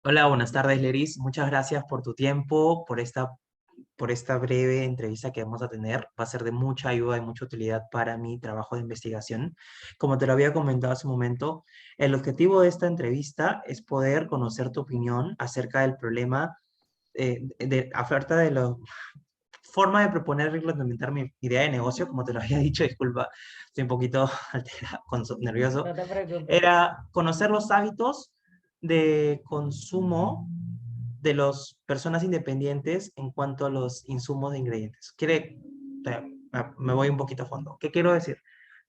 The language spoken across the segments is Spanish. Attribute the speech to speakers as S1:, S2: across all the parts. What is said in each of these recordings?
S1: Hola, buenas tardes, Leris. Muchas gracias por tu tiempo, por esta breve entrevista que vamos a tener. Va a ser de mucha ayuda y mucha utilidad para mi trabajo de investigación. Como te lo había comentado hace un momento, el objetivo de esta entrevista es poder conocer tu opinión acerca del problema oferta de la forma de proponer y implementar mi idea de negocio, como te lo había dicho, disculpa, estoy un poquito alterado, nervioso.
S2: No te preocupes.
S1: Era conocer los hábitos de consumo de las personas independientes en cuanto a los insumos de ingredientes. Me voy un poquito a fondo. ¿Qué quiero decir?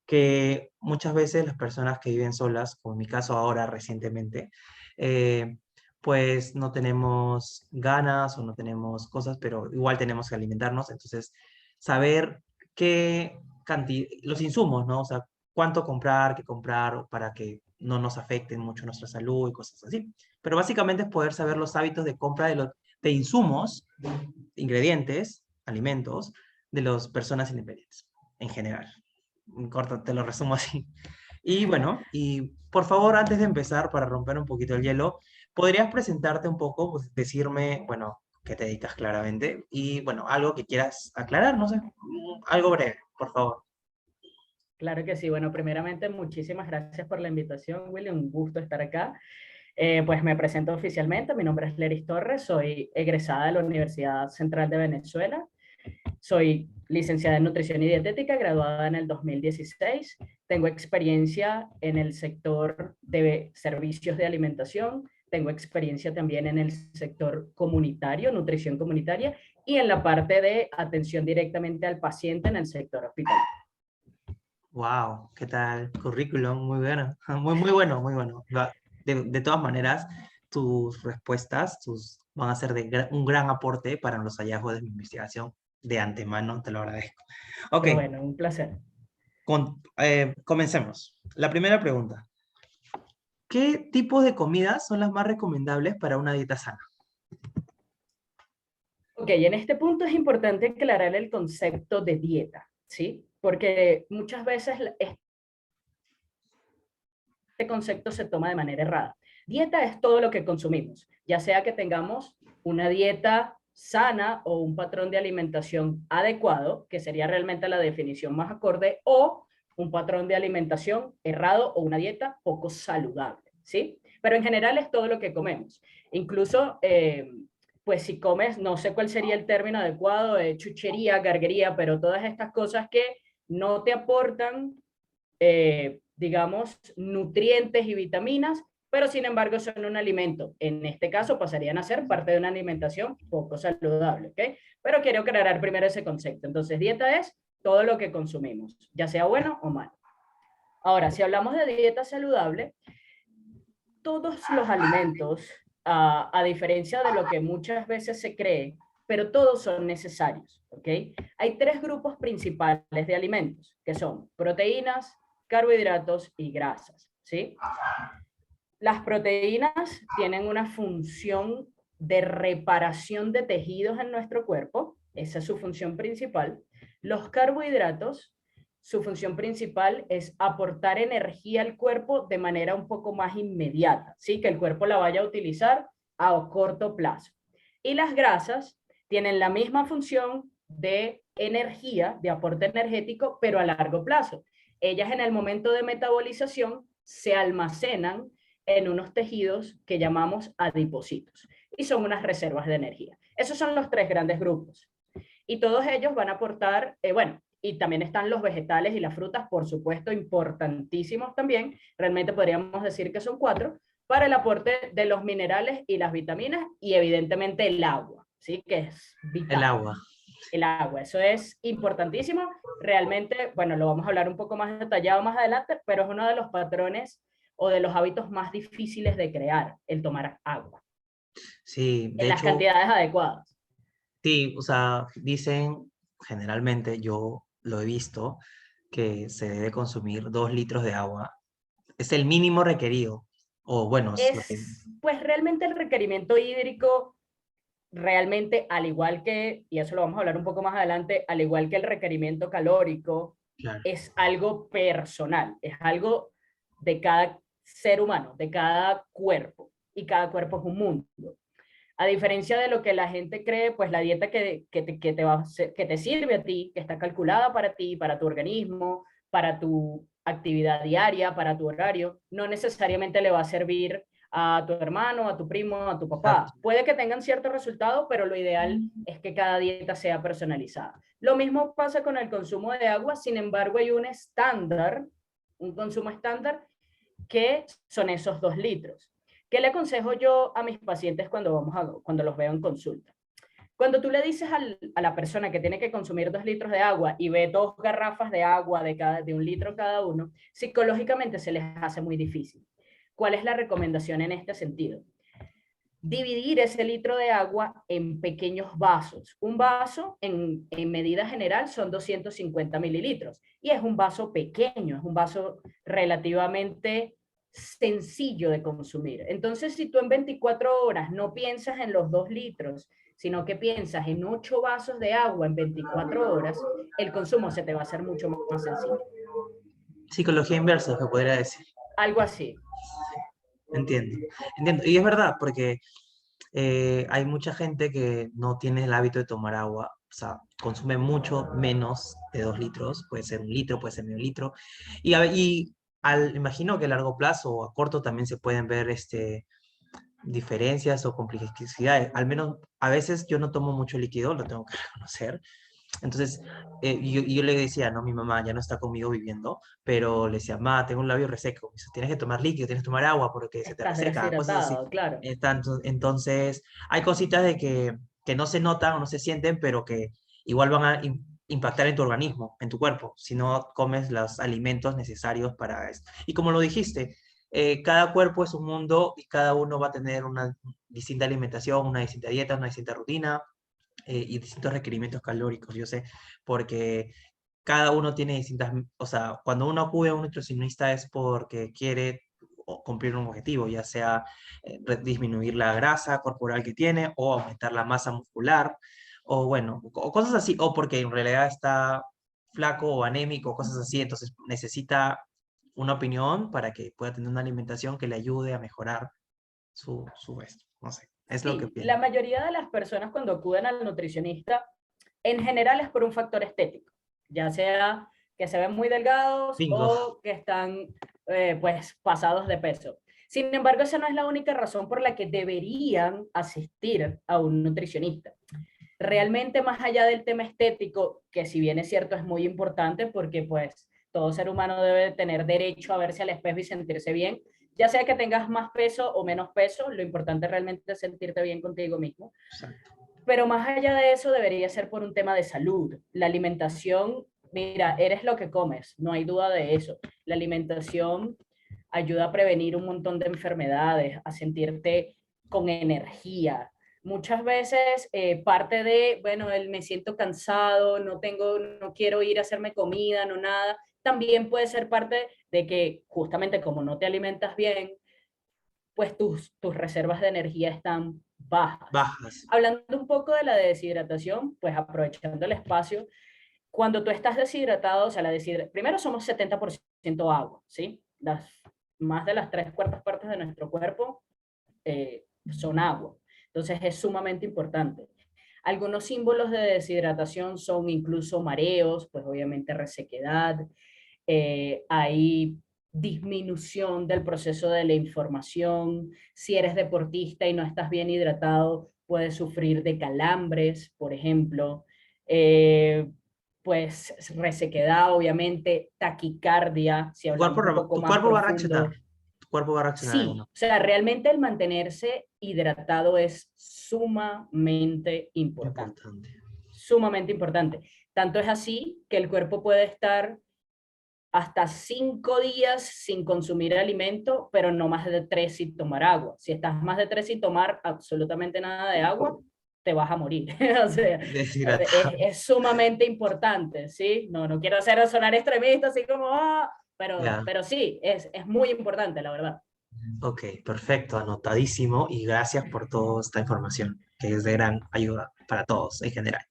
S1: Que muchas veces las personas que viven solas, como en mi caso ahora recientemente, eh, pues no tenemos ganas o no tenemos cosas, pero igual tenemos que alimentarnos. Entonces, saber qué cantidad, los insumos, ¿no? O sea, cuánto comprar, qué comprar para que no nos afecten mucho nuestra salud y cosas así. Pero básicamente es poder saber los hábitos de compra de insumos, ingredientes, alimentos, de las personas independientes en general. Corto, te lo resumo así. Y bueno, y por favor, antes de empezar, para romper un poquito el hielo, ¿podrías presentarte un poco, pues, decirme, bueno, qué te dedicas claramente y, bueno, algo que quieras aclarar, no sé, algo breve, por favor.
S2: Claro que sí. Bueno, primeramente, muchísimas gracias por la invitación, Willy. Un gusto estar acá. Pues me presento oficialmente. Mi nombre es Leris Torres. Soy egresada de la Universidad Central de Venezuela. Soy licenciada en Nutrición y Dietética, graduada en el 2016. Tengo experiencia en el sector de servicios de alimentación. Tengo experiencia también en el sector comunitario, nutrición comunitaria, y en la parte de atención directamente al paciente en el sector hospitalario.
S1: Wow, ¿qué tal? Currículum, muy bueno, muy bueno, muy bueno. De todas maneras, tus respuestas van a ser un gran aporte para los hallazgos de mi investigación. De antemano, te lo agradezco. Ok,
S2: Qué bueno, un placer.
S1: comencemos. La primera pregunta. ¿Qué tipos de comidas son las más recomendables para una dieta sana?
S2: Ok, en este punto es importante aclarar el concepto de dieta, ¿sí? Porque muchas veces este concepto se toma de manera errada. Dieta es todo lo que consumimos, ya sea que tengamos una dieta sana o un patrón de alimentación adecuado, que sería realmente la definición más acorde, o un patrón de alimentación errado o una dieta poco saludable, ¿sí? Pero en general es todo lo que comemos. Incluso, pues si comes, no sé cuál sería el término adecuado, chuchería, garguería, pero todas estas cosas que no te aportan digamos, nutrientes y vitaminas, pero sin embargo son un alimento. En este caso pasarían a ser parte de una alimentación poco saludable, ¿ok? Pero quiero aclarar primero ese concepto. Entonces, dieta es todo lo que consumimos, ya sea bueno o malo. Ahora, si hablamos de dieta saludable, todos los alimentos, a diferencia de lo que muchas veces se cree, pero todos son necesarios, ¿ok? Hay tres grupos principales de alimentos, que son proteínas, carbohidratos y grasas, ¿sí? Las proteínas tienen una función de reparación de tejidos en nuestro cuerpo, esa es su función principal. Los carbohidratos, su función principal es aportar energía al cuerpo de manera un poco más inmediata, ¿sí? Que el cuerpo la vaya a utilizar a corto plazo. Y las grasas tienen la misma función de energía, de aporte energético, pero a largo plazo. Ellas en el momento de metabolización se almacenan en unos tejidos que llamamos adipocitos y son unas reservas de energía. Esos son los tres grandes grupos y todos ellos van a aportar, bueno, y también están los vegetales y las frutas, por supuesto, importantísimos también. Realmente podríamos decir que son cuatro para el aporte de los minerales y las vitaminas y evidentemente el agua, ¿sí? Que es
S1: El
S2: vital.
S1: agua.
S2: El agua, eso es importantísimo. Realmente, bueno, lo vamos a hablar un poco más detallado más adelante, pero es uno de los patrones o de los hábitos más difíciles de crear, el tomar agua
S1: Sí, de
S2: en las
S1: hecho,
S2: cantidades adecuadas.
S1: sí, o sea, dicen, generalmente yo lo he visto, que se debe consumir 2 litros de agua. Es el mínimo requerido. O bueno, es lo que...
S2: Pues realmente el requerimiento hídrico, realmente al igual que, y eso lo vamos a hablar un poco más adelante, al igual que el requerimiento calórico,
S1: Claro.
S2: es algo personal, es algo de cada ser humano, de cada cuerpo. y cada cuerpo es un mundo. A diferencia de lo que la gente cree, pues la dieta que te sirve a ti, que está calculada para ti, para tu organismo, para tu actividad diaria, para tu horario, no necesariamente le va a servir a tu hermano, a tu primo, a tu
S1: Exacto.
S2: papá. Puede que tengan cierto resultado, pero lo ideal es que cada dieta sea personalizada. Lo mismo pasa con el consumo de agua, sin embargo hay un estándar, un consumo estándar, que son esos 2 litros. ¿Qué le aconsejo yo a mis pacientes cuando los veo en consulta? Cuando tú le dices a la persona que tiene que consumir 2 litros de agua y ve 2 garrafas de agua de 1 litro cada uno, psicológicamente se les hace muy difícil. ¿Cuál es la recomendación en este sentido? Dividir ese litro de agua en pequeños vasos. Un vaso en medida general son 250 mililitros y es un vaso pequeño, es un vaso relativamente sencillo de consumir. Entonces, si tú en 24 horas no piensas en los 2 litros, sino que piensas en 8 vasos de agua en 24 horas, el consumo se te va a hacer mucho más sencillo.
S1: Psicología inversa, se podría decir.
S2: Algo así.
S1: Entiendo, entiendo. Y es verdad, porque hay mucha gente que no tiene el hábito de tomar agua, o sea, consume mucho menos de 2 litros, puede ser 1 litro, puede ser medio litro, imagino que a largo plazo o a corto también se pueden ver diferencias o complejidades. Al menos a veces yo no tomo mucho líquido, lo tengo que reconocer. Entonces, yo le decía, no, mi mamá ya no está conmigo viviendo, pero le decía, mamá, tengo un labio reseco. Me dice, tienes que tomar líquido, tienes que tomar agua porque se te
S2: Estás
S1: reseca, cosas así.
S2: deshidratado, claro.
S1: Entonces, hay cositas de que no se notan o no se sienten, pero que igual van a impactar en tu organismo, en tu cuerpo, si no comes los alimentos necesarios para esto. Y como lo dijiste, cada cuerpo es un mundo y cada uno va a tener una distinta alimentación, una distinta dieta, una distinta rutina y distintos requerimientos calóricos, yo sé, porque cada uno tiene distintas, o sea, cuando uno acude a un nutricionista es porque quiere cumplir un objetivo, ya sea disminuir la grasa corporal que tiene o aumentar la masa muscular, o bueno, o cosas así, o porque en realidad está flaco o anémico, cosas así, entonces necesita una opinión para que pueda tener una alimentación que le ayude a mejorar su esto, no sé, es lo que
S2: Sí, la
S1: pienso.
S2: mayoría de las personas cuando acuden al nutricionista, en general es por un factor estético, ya sea que se ven muy delgados
S1: Bingo.
S2: o que están pues pasados de peso. Sin embargo, esa no es la única razón por la que deberían asistir a un nutricionista. Realmente más allá del tema estético, que si bien es cierto es muy importante porque pues todo ser humano debe tener derecho a verse al espejo y sentirse bien, ya sea que tengas más peso o menos peso, lo importante realmente es sentirte bien contigo mismo.
S1: Exacto.
S2: Pero más allá de eso debería ser por un tema de salud. La alimentación, mira, eres lo que comes, no hay duda de eso. La alimentación ayuda a prevenir un montón de enfermedades, a sentirte con energía. Muchas veces parte de, bueno, el me siento cansado, no quiero ir a hacerme comida, no nada, también puede ser parte de que justamente como no te alimentas bien, pues tus reservas de energía están bajas.
S1: Bajas.
S2: Hablando un poco de la deshidratación, pues aprovechando el espacio, cuando tú estás deshidratado, o sea, primero somos 70% agua, ¿sí? Más de las 3/4 partes de nuestro cuerpo son agua. Entonces es sumamente importante. Algunos símbolos de deshidratación son incluso mareos, pues obviamente resequedad, hay disminución del proceso de la información. Si eres deportista y no estás bien hidratado, puedes sufrir de calambres, por ejemplo. Pues resequedad, obviamente, taquicardia, si hablamos un poco
S1: Tu
S2: más
S1: cuerpo va a reaccionar.
S2: profundo.
S1: Tu cuerpo va a reaccionar de
S2: Sí,
S1: uno.
S2: o sea, realmente el mantenerse hidratado es sumamente importante,
S1: Importante.
S2: sumamente importante. Tanto es así que el cuerpo puede estar hasta 5 días sin consumir alimento, pero no más de 3 sin tomar agua. Si estás más de 3 sin tomar absolutamente nada de agua, te vas a morir. O sea,
S1: Deshidratado.
S2: es sumamente importante, ¿sí? No quiero hacer sonar extremista, así como,
S1: Ya.
S2: pero sí, es muy importante, la verdad.
S1: Ok, perfecto, anotadísimo y gracias por toda esta información, que es de gran ayuda para todos en general.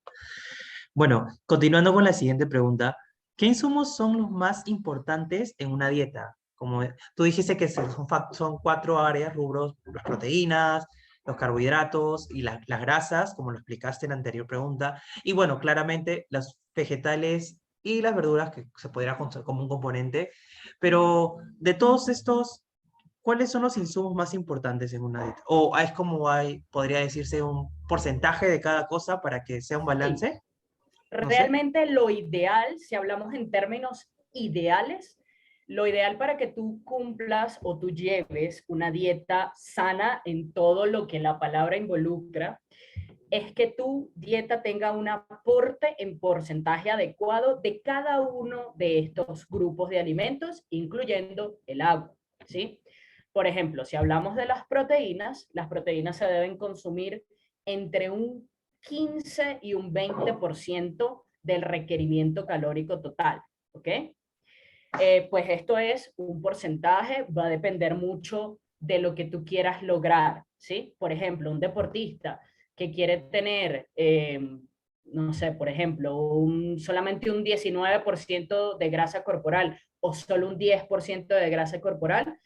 S1: Bueno, continuando con la siguiente pregunta, ¿qué insumos son los más importantes en una dieta? como tú dijiste que son 4 áreas, rubros, las proteínas, los carbohidratos y las grasas, como lo explicaste en la anterior pregunta. Y bueno, claramente los vegetales y las verduras que se podría considerar como un componente. Pero de todos estos, ¿cuáles son los insumos más importantes en una dieta? O es como podría decirse un porcentaje de cada cosa para que sea un
S2: Sí,
S1: balance, no sé.
S2: realmente lo ideal, si hablamos en términos ideales, lo ideal para que tú cumplas o tú lleves una dieta sana en todo lo que la palabra involucra, es que tu dieta tenga un aporte en porcentaje adecuado de cada uno de estos grupos de alimentos, incluyendo el agua, ¿sí? Por ejemplo, si hablamos de las proteínas se deben consumir entre un 15 y un 20% del requerimiento calórico total, ¿ok? Pues esto es un porcentaje, va a depender mucho de lo que tú quieras lograr, ¿sí? Por ejemplo, un deportista que quiere tener, no sé, por ejemplo, solamente un 19% de grasa corporal o solo un 10% de grasa corporal,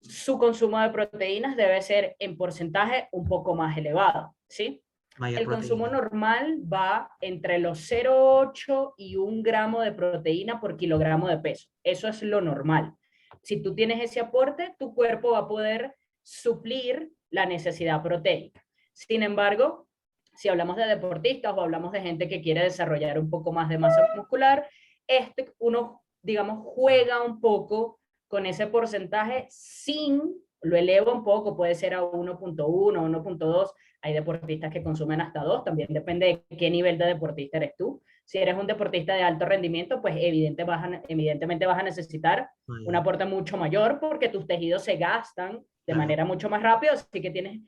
S2: su consumo de proteínas debe ser en porcentaje un poco más elevado, ¿sí?
S1: Mayor
S2: El consumo
S1: proteína.
S2: normal va entre los 0,8 y 1 gramo de proteína por kilogramo de peso. Eso es lo normal. Si tú tienes ese aporte, tu cuerpo va a poder suplir la necesidad proteica. Sin embargo, si hablamos de deportistas o hablamos de gente que quiere desarrollar un poco más de masa muscular, uno, digamos, juega un poco con ese porcentaje lo eleva un poco, puede ser a 1,1, 1,2. Hay deportistas que consumen hasta 2, también depende de qué nivel de deportista eres tú. Si eres un deportista de alto rendimiento, pues evidentemente vas a necesitar un
S1: Mayor.
S2: aporte mucho mayor porque tus tejidos se gastan de
S1: Claro.
S2: manera mucho más rápida, así que tienes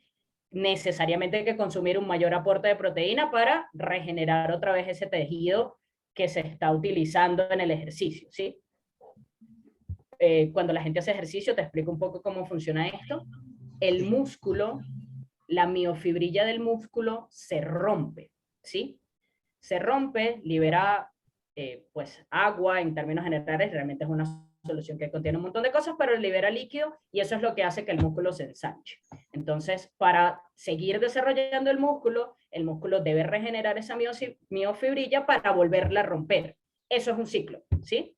S2: necesariamente que consumir un mayor aporte de proteína para regenerar otra vez ese tejido que se está utilizando en el ejercicio, ¿sí? Cuando la gente hace ejercicio, te explico un poco cómo funciona esto. El
S1: Sí.
S2: músculo, la miofibrilla del músculo se rompe, ¿sí? Se rompe, libera pues agua en términos generales, realmente es una solución que contiene un montón de cosas, pero libera líquido y eso es lo que hace que el músculo se ensanche. Entonces, para seguir desarrollando el músculo debe regenerar esa miofibrilla para volverla a romper. Eso es un ciclo, ¿sí?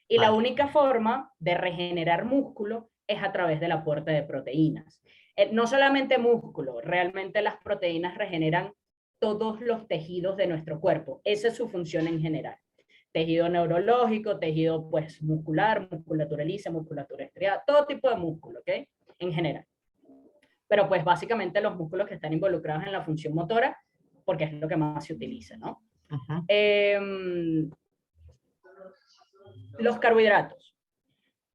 S2: Y la
S1: Vale.
S2: única forma de regenerar músculo es a través del aporte de proteínas. No solamente músculo, realmente las proteínas regeneran todos los tejidos de nuestro cuerpo. Esa es su función en general. Tejido neurológico, tejido pues muscular, musculatura lisa, musculatura estriada, todo tipo de músculo, ¿ok? En general. Pero pues básicamente los músculos que están involucrados en la función motora, porque es lo que más se utiliza, ¿no?
S1: Ujú.
S2: Los carbohidratos.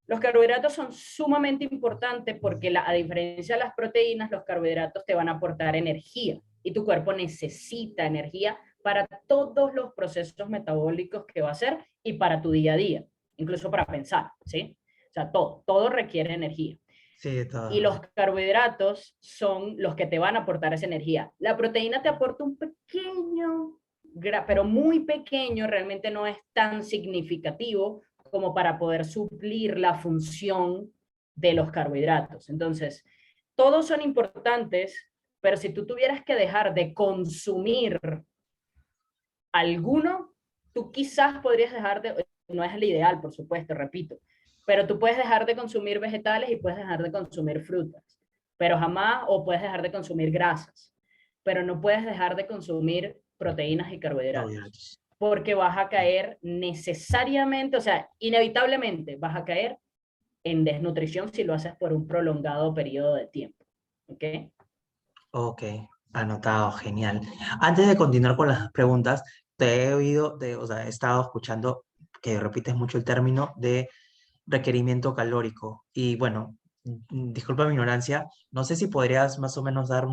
S2: Los carbohidratos son sumamente importantes porque a diferencia de las proteínas, los carbohidratos te van a aportar energía y tu cuerpo necesita energía para todos los procesos metabólicos que va a hacer y para tu día a día, incluso para pensar, ¿sí? O sea, todo requiere energía.
S1: Sí, de
S2: Y
S1: todas.
S2: los carbohidratos son los que te van a aportar esa energía. La proteína te aporta un pequeño, pero muy pequeño, realmente no es tan significativo como para poder suplir la función de los carbohidratos. Entonces, todos son importantes, pero si tú tuvieras que dejar de consumir alguno, tú quizás podrías dejar de, no es el ideal, por supuesto, repito, pero tú puedes dejar de consumir vegetales y puedes dejar de consumir frutas, pero jamás, o puedes dejar de consumir grasas, pero no puedes dejar de consumir proteínas y carbohidratos,
S1: Carbohidratos.
S2: porque vas a caer necesariamente, o sea, inevitablemente vas a caer en desnutrición si lo haces por un prolongado periodo de tiempo. ¿Ok?
S1: Ok, anotado, genial. Antes de continuar con las preguntas, te he oído, o sea, he estado escuchando que repites mucho el término de requerimiento calórico. Y bueno, disculpa mi ignorancia, no sé si podrías más o menos dar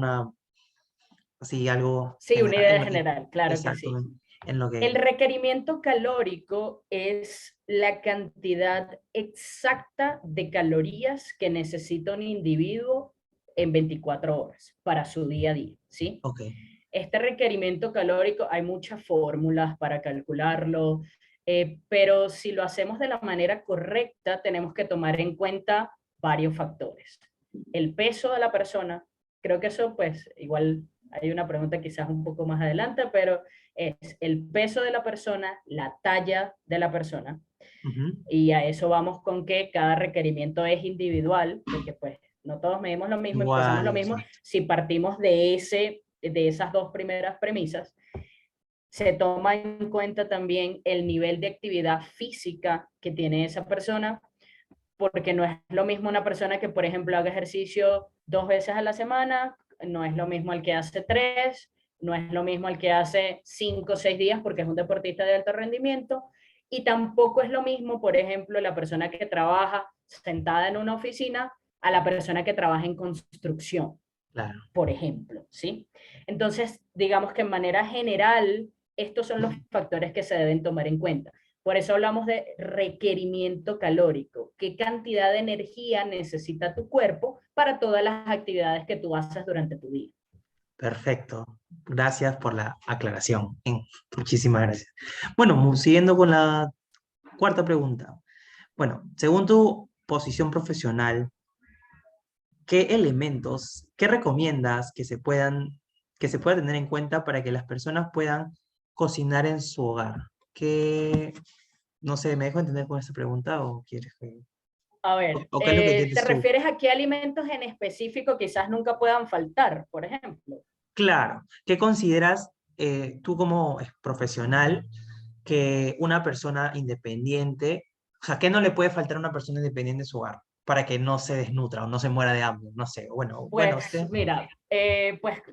S1: así algo
S2: Sí, una idea
S1: en lo que,
S2: general, claro que
S1: exacto,
S2: sí.
S1: en lo
S2: El
S1: que,
S2: requerimiento calórico es la cantidad exacta de calorías que necesita un individuo en 24 horas para su día a día, ¿sí?
S1: ok,
S2: Este requerimiento calórico, hay muchas fórmulas para calcularlo. pero si lo hacemos de la manera correcta, tenemos que tomar en cuenta varios factores. El peso de la persona, creo que eso pues igual hay una pregunta quizás un poco más adelante, pero es el peso de la persona, la talla de la persona, y a eso vamos con que cada requerimiento es individual, porque pues no todos medimos lo mismo y pesamos lo
S1: Igual,
S2: mismo.
S1: exacto.
S2: Si partimos de esas dos primeras premisas, se toma en cuenta también el nivel de actividad física que tiene esa persona, porque no es lo mismo una persona que, por ejemplo, haga ejercicio 2 veces a la semana, no es lo mismo el que hace 3, no es lo mismo el que hace 5 o 6 días porque es un deportista de alto rendimiento, y tampoco es lo mismo, por ejemplo, la persona que trabaja sentada en una oficina a la persona que trabaja en construcción,
S1: Claro.
S2: por ejemplo, ¿sí? Entonces, digamos que en manera general, estos son los factores que se deben tomar en cuenta. Por eso hablamos de requerimiento calórico. ¿Qué cantidad de energía necesita tu cuerpo para todas las actividades que tú haces durante tu día?
S1: Perfecto. Gracias por la aclaración. Muchísimas gracias. Bueno, siguiendo con la cuarta pregunta. Bueno, según tu posición profesional, ¿qué elementos, qué recomiendas que se pueda tener en cuenta para que las personas puedan cocinar en su hogar? ¿Qué, no sé, me dejo entender con esta pregunta o quieres que,
S2: A ver,
S1: o qué es lo que
S2: ¿te
S1: entiendes tú?
S2: refieres a qué alimentos en específico quizás nunca puedan faltar, por ejemplo?
S1: Claro, ¿qué consideras tú como profesional que una persona independiente, o sea, qué no le puede faltar a una persona independiente en su hogar para que no se desnutra o no se muera de hambre? No sé, bueno, usted,
S2: Pues mira,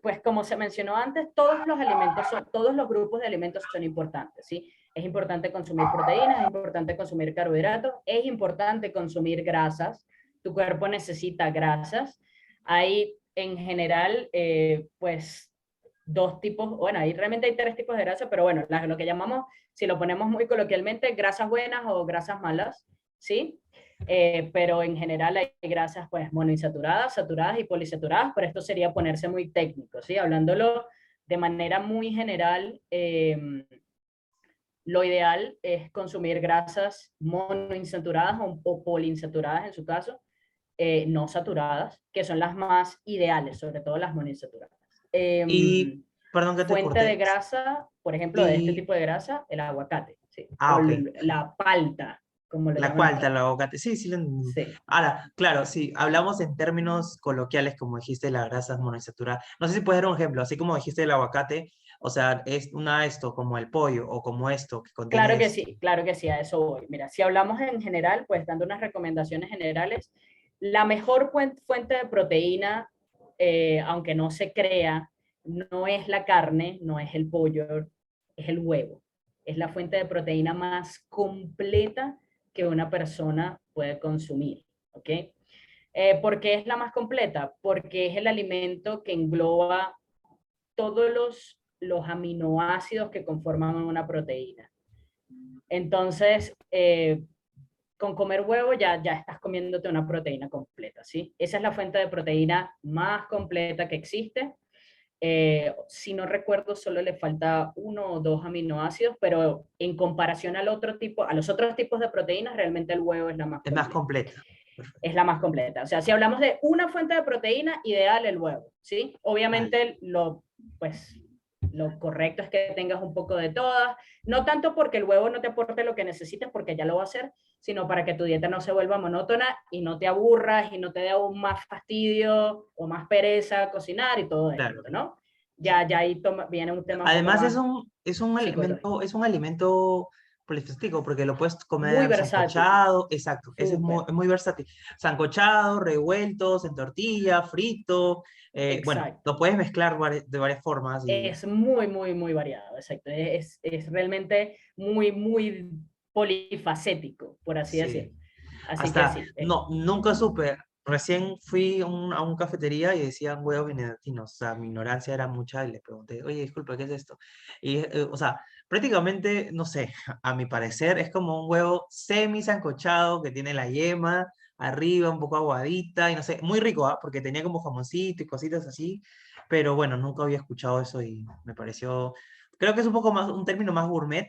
S2: pues como se mencionó antes, todos los alimentos todos los grupos de alimentos son importantes, ¿sí? Es importante consumir proteínas, es importante consumir carbohidratos, es importante consumir grasas. Tu cuerpo necesita grasas. Hay en general, pues dos tipos, bueno, ahí realmente hay 3 tipos de grasa, pero bueno, lo que llamamos, si lo ponemos muy coloquialmente, grasas buenas o grasas malas, ¿sí? Pero en general hay grasas pues monoinsaturadas, saturadas y polisaturadas, pero esto sería ponerse muy técnico, ¿sí? Hablándolo de manera muy general, lo ideal es consumir grasas monoinsaturadas o poliinsaturadas en su caso, no saturadas, que son las más ideales, sobre todo las monoinsaturadas.
S1: y, perdón que te
S2: Fuente de
S1: corté,
S2: grasa, por ejemplo, de este
S1: y,
S2: tipo de grasa, el aguacate, ¿sí?
S1: ah,
S2: O
S1: ok,
S2: la palta, como lo
S1: la
S2: llaman
S1: cuarta, el
S2: acá.
S1: aguacate, sí, sí,
S2: Sí.
S1: ahora, claro, sí, hablamos en términos coloquiales, como dijiste, las grasas monoinsaturadas, no sé si puedes dar un ejemplo, así como dijiste el aguacate, o sea, es una esto, como el pollo, o como esto, que contiene esto.
S2: Claro que sí, a eso voy. Mira, si hablamos en general, pues dando unas recomendaciones generales, la mejor fuente de proteína, aunque no se crea, no es la carne, no es el pollo, es el huevo. Es la fuente de proteína más completa que una persona puede consumir, ¿ok? ¿Por qué es la más completa? Porque es el alimento que engloba todos los aminoácidos que conforman una proteína. Entonces, con comer huevo ya estás comiéndote una proteína completa, ¿sí? Esa es la fuente de proteína más completa que existe. Si no recuerdo, solo le falta 1 o 2 aminoácidos, pero en comparación al otro tipo, a los otros tipos de proteínas, realmente el huevo es la más
S1: Es más
S2: completa.
S1: completa.
S2: Es la más completa. O sea, si hablamos de una fuente de proteína, ideal el huevo, ¿sí?
S1: Vale.
S2: Obviamente, pues, lo correcto es que tengas un poco de todas, no tanto porque el huevo no te aporte lo que necesites, porque ya lo va a hacer, sino para que tu dieta no se vuelva monótona y no te aburras y no te dé aún más fastidio o más pereza cocinar y todo
S1: Claro.
S2: esto, ¿no? Ya ahí viene un tema un poco
S1: Además
S2: más
S1: alimento,
S2: psicológico.
S1: es un alimento polifacético porque lo puedes
S2: Muy
S1: comer
S2: versátil,
S1: sancochado, exacto, ese
S2: súper,
S1: es muy versátil. Sancochado, revueltos, en tortilla, frito, bueno,
S2: exacto.
S1: lo puedes mezclar de varias formas y
S2: Es muy, muy, muy variado, exacto. Es realmente muy, muy polifacético, por así
S1: sí.
S2: decirlo. Así que
S1: Hasta,
S2: sí.
S1: no, nunca supe. Recién fui a una cafetería y decían huevos benedictinos. O sea, mi ignorancia era mucha y le pregunté, oye, disculpa, ¿qué es esto? Y, o sea, prácticamente, no sé, a mi parecer es como un huevo semi sancochado que tiene la yema arriba, un poco aguadita y no sé, muy rico, ¿ah? Porque tenía como jamoncito y cositas así. Pero bueno, nunca había escuchado eso y me pareció, creo que es un poco más, un término más gourmet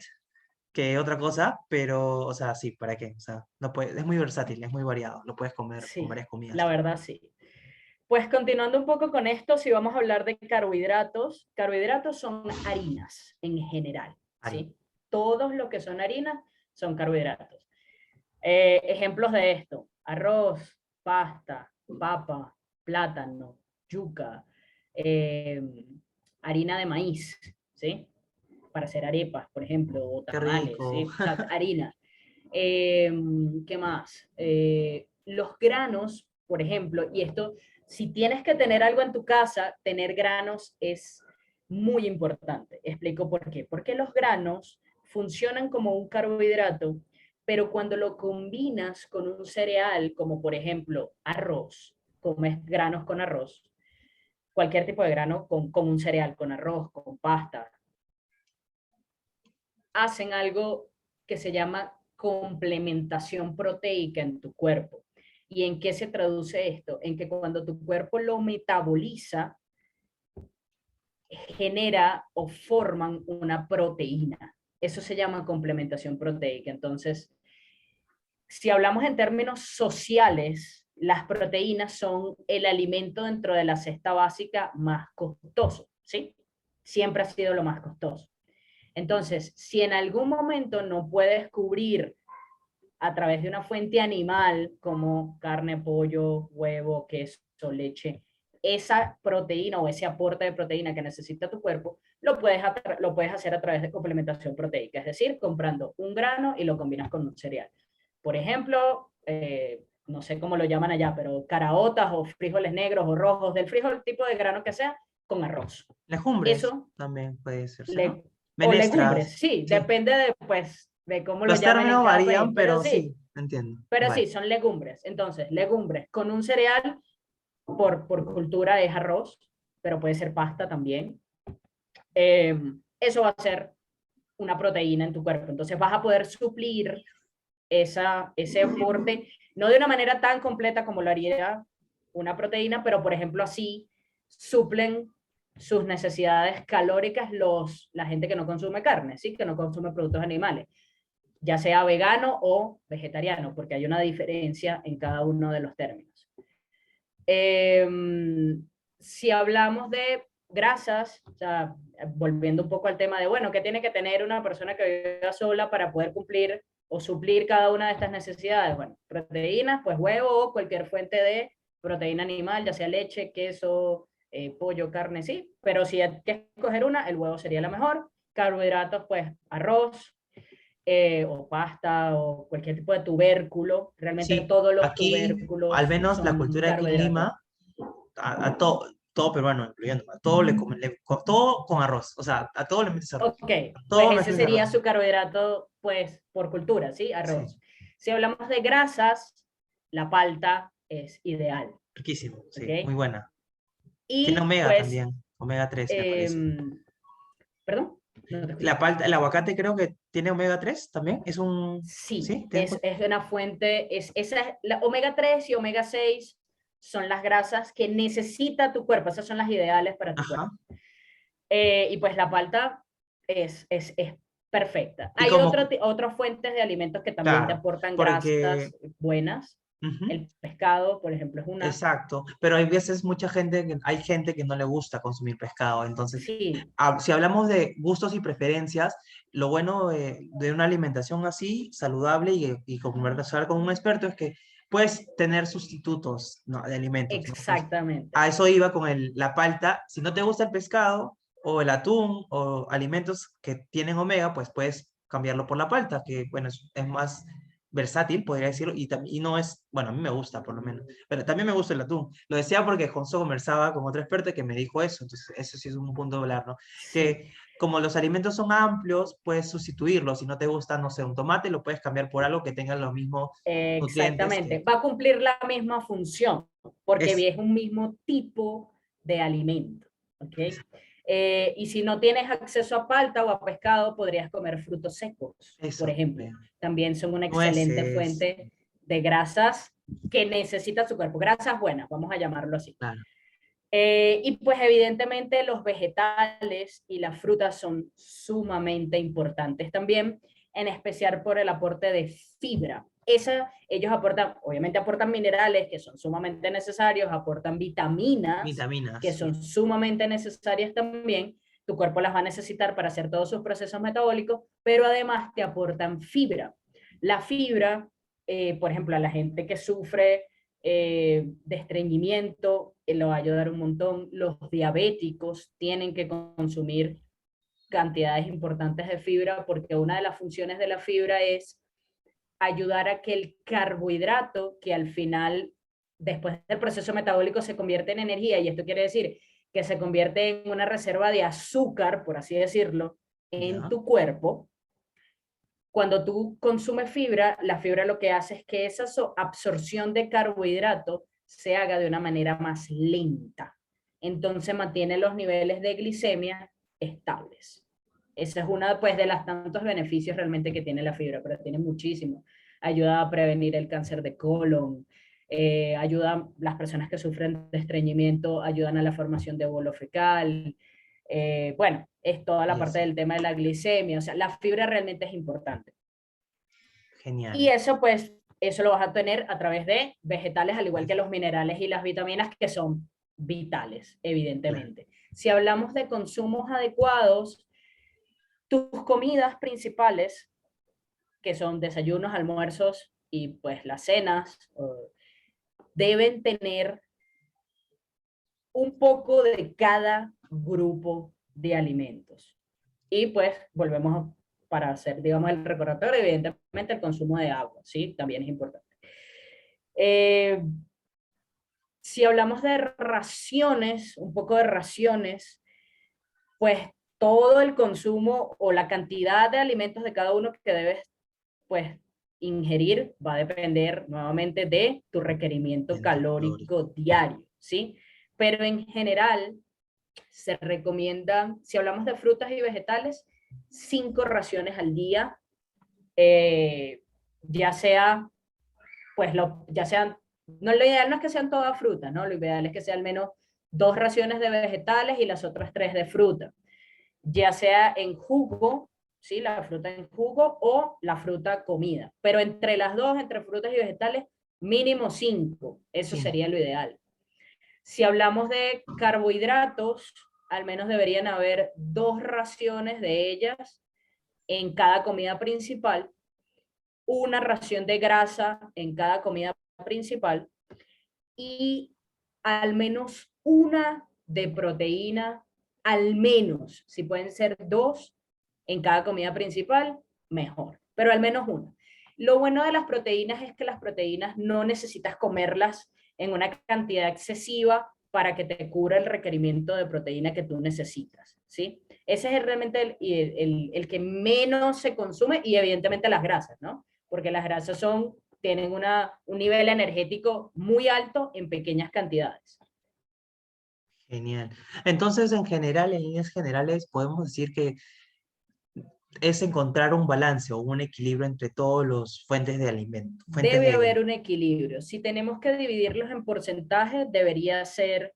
S1: que otra cosa, pero, o sea, sí, ¿para qué? O sea, no puede, es muy versátil, es muy variado, lo puedes comer con
S2: Sí,
S1: varias comidas.
S2: la verdad sí. Pues continuando un poco con esto, si vamos a hablar de carbohidratos son harinas en general,
S1: Harina.
S2: ¿sí? Todos los que son harinas son carbohidratos. Ejemplos de esto: arroz, pasta, papa, plátano, yuca, eh, harina de maíz, ¿sí? Para hacer arepas, por ejemplo, o
S1: Qué
S2: tamales,
S1: rico.
S2: ¿sí? O sea, harina. ¿Qué más? Los granos, por ejemplo, y esto, si tienes que tener algo en tu casa, tener granos es muy importante. Explico por qué. Porque los granos funcionan como un carbohidrato, pero cuando lo combinas con un cereal, como por ejemplo arroz, comes granos con arroz, cualquier tipo de grano con un cereal, con arroz, con pasta, hacen algo que se llama complementación proteica en tu cuerpo. ¿Y en qué se traduce esto? En que cuando tu cuerpo lo metaboliza, genera o forman una proteína. Eso se llama complementación proteica. Entonces, si hablamos en términos sociales, las proteínas son el alimento dentro de la cesta básica más costoso, ¿sí? Siempre ha sido lo más costoso. Entonces, si en algún momento no puedes cubrir a través de una fuente animal como carne, pollo, huevo, queso, leche, esa proteína o ese aporte de proteína que necesita tu cuerpo, lo puedes hacer a través de complementación proteica, es decir, comprando un grano y lo combinas con un cereal. Por ejemplo, no sé cómo lo llaman allá, pero caraotas o frijoles negros o rojos, del frijol tipo de grano que sea, con arroz.
S1: Legumbres
S2: Eso
S1: también puede ser, ¿no?
S2: le, o legumbres,
S1: Menestras,
S2: sí,
S1: sí.
S2: depende de, pues, de cómo lo
S1: Los
S2: llamen en
S1: términos
S2: cada país,
S1: varían, pero sí, entiendo.
S2: pero
S1: Vale.
S2: sí, son legumbres. Entonces, legumbres con un cereal, por cultura es arroz, pero puede ser pasta también. Eh, Eso va a ser una proteína en tu cuerpo. Entonces vas a poder suplir ese aporte, no de una manera tan completa como lo haría una proteína, pero por ejemplo así suplen sus necesidades calóricas la gente que no consume carne, ¿sí? Que no consume productos animales, ya sea vegano o vegetariano, porque hay una diferencia en cada uno de los términos. Eh, si hablamos de grasas, o sea, volviendo un poco al tema de, bueno, ¿qué tiene que tener una persona que viva sola para poder cumplir o suplir cada una de estas necesidades? Bueno, proteínas, pues huevo o cualquier fuente de proteína animal, ya sea leche, queso, pollo, carne, sí, pero si hay que escoger una, el huevo sería la mejor. Carbohidratos, pues arroz, o pasta o cualquier tipo de tubérculo. Realmente
S1: Sí,
S2: todos los
S1: aquí, al
S2: tubérculos
S1: menos la
S2: son
S1: cultura aquí en
S2: carbohidratos.
S1: Lima, todo peruano, incluyendo, a todo todo con arroz. O sea, a todo le metes arroz.
S2: Ok,
S1: A
S2: pues
S1: todo
S2: ese
S1: metes
S2: sería
S1: arroz.
S2: su carbohidrato, pues por cultura, ¿sí?
S1: Sí,
S2: Arroz. Si hablamos de grasas, la palta es ideal,
S1: riquísimo,
S2: ¿ok?
S1: sí, muy buena. Tiene
S2: Y
S1: omega
S2: pues,
S1: también, omega 3 me
S2: eh,
S1: parece.
S2: perdón, no te
S1: La
S2: escuché.
S1: palta, el aguacate creo que tiene omega 3 también. Es un,
S2: Sí,
S1: ¿sí? ¿Tiene
S2: es una fuente, la omega 3 y omega 6 son las grasas que necesita tu cuerpo, esas son las ideales para tu
S1: Ajá.
S2: cuerpo. Y pues la palta es perfecta.
S1: Y
S2: Hay
S1: como,
S2: otras fuentes de alimentos que también te
S1: claro,
S2: aportan
S1: porque...
S2: grasas buenas.
S1: ujú.
S2: El pescado, por ejemplo, es una.
S1: Exacto, pero hay veces hay gente que no le gusta consumir pescado, entonces
S2: Sí,
S1: si hablamos de gustos y preferencias, lo bueno de una alimentación así, saludable y conversar con un experto es que puedes tener sustitutos, ¿no? De alimentos, ¿no? Entonces,
S2: exactamente.
S1: a eso iba con la palta. Si no te gusta el pescado o el atún o alimentos que tienen omega, pues puedes cambiarlo por la palta, que bueno, es más versátil, podría decirlo, y no es, bueno, a mí me gusta por lo menos, pero también me gusta el atún. Lo decía porque Jonzo conversaba con otro experto que me dijo eso, entonces eso sí es un punto de hablar, ¿no?
S2: Sí,
S1: Que como los alimentos son amplios, puedes sustituirlos. Si no te gusta, no sé, un tomate, lo puedes cambiar por algo que tenga los mismos nutrientes
S2: exactamente.
S1: que
S2: Va a cumplir la misma función porque
S1: es,
S2: es un mismo tipo de alimento. ¿Ok?
S1: es
S2: Y si no tienes acceso a palta o a pescado, podrías comer frutos secos, por
S1: eso
S2: ejemplo.
S1: también.
S2: También son una excelente
S1: Nueces,
S2: fuente de grasas que necesita su cuerpo. Grasas buenas, vamos a llamarlo así.
S1: claro.
S2: Y pues evidentemente los vegetales y las frutas son sumamente importantes también en especial por el aporte de fibra. Ellos aportan, obviamente aportan minerales que son sumamente necesarios, aportan vitaminas que
S1: Vitaminas,
S2: son sumamente necesarias también. Tu cuerpo las va a necesitar para hacer todos sus procesos metabólicos, pero además te aportan fibra. La fibra, por ejemplo, a la gente que sufre de estreñimiento, lo va a ayudar un montón. Los diabéticos tienen que consumir cantidades importantes de fibra porque una de las funciones de la fibra es ayudar a que el carbohidrato, que al final, después del proceso metabólico, se convierte en energía, y esto quiere decir que se convierte en una reserva de azúcar, por así decirlo, en
S1: ¿ya?
S2: tu cuerpo. Cuando tú consumes fibra, la fibra lo que hace es que esa absorción de carbohidrato se haga de una manera más lenta. Entonces mantiene los niveles de glicemia estables. Esa es una pues, de las tantos beneficios realmente que tiene la fibra, pero tiene muchísimo. Ayuda a prevenir el cáncer de colon, ayuda a las personas que sufren de estreñimiento, ayudan a la formación de bolo fecal, bueno, es toda la
S1: Y
S2: parte
S1: así.
S2: del tema de la glicemia, o sea, la fibra realmente es importante. Y
S1: Genial.
S2: eso pues, eso lo vas a tener a través de vegetales, al igual que los minerales y las vitaminas que son vitales,
S1: Claro.
S2: evidentemente. Si hablamos de consumos adecuados, tus comidas principales, que son desayunos, almuerzos y pues las cenas, deben tener un poco de cada grupo de alimentos. Y pues volvemos para hacer, digamos, el recordatorio, evidentemente el consumo de agua, ¿sí? También es importante. Eh, si hablamos de raciones, un poco de raciones, pues todo el consumo o la cantidad de alimentos de cada uno que debes, pues, ingerir va a depender nuevamente de tu requerimiento
S1: Dentro calórico.
S2: calórico diario, ¿sí? Pero en general se recomienda, si hablamos de frutas y vegetales, 5 raciones al día, ya sea, pues, ya sean, no, lo ideal no es que sean todas frutas, ¿no? Lo ideal es que sea al menos 2 raciones de vegetales y las otras 3 de fruta, ya sea en jugo, ¿sí? La fruta en jugo o la fruta comida, pero entre las dos, entre frutas y vegetales, mínimo 5, eso
S1: Cinco.
S2: sería lo ideal. Si hablamos de carbohidratos, al menos deberían haber 2 raciones de ellas en cada comida principal, una ración de grasa en cada comida principal y al menos una de proteína, al menos, si pueden ser 2 en cada comida principal, mejor, pero al menos una. Lo bueno de las proteínas es que las proteínas no necesitas comerlas en una cantidad excesiva para que te cubra el requerimiento de proteína que tú necesitas, ¿sí? Ese es realmente el que menos se consume, y evidentemente las grasas, ¿no? Porque las grasas tienen un nivel energético muy alto en pequeñas cantidades.
S1: Genial. Entonces, en general, en líneas generales, podemos decir que es encontrar un balance o un equilibrio entre todos los fuentes de alimento, fuentes
S2: Debe
S1: de...
S2: haber un equilibrio. Si tenemos que dividirlos en porcentajes, debería ser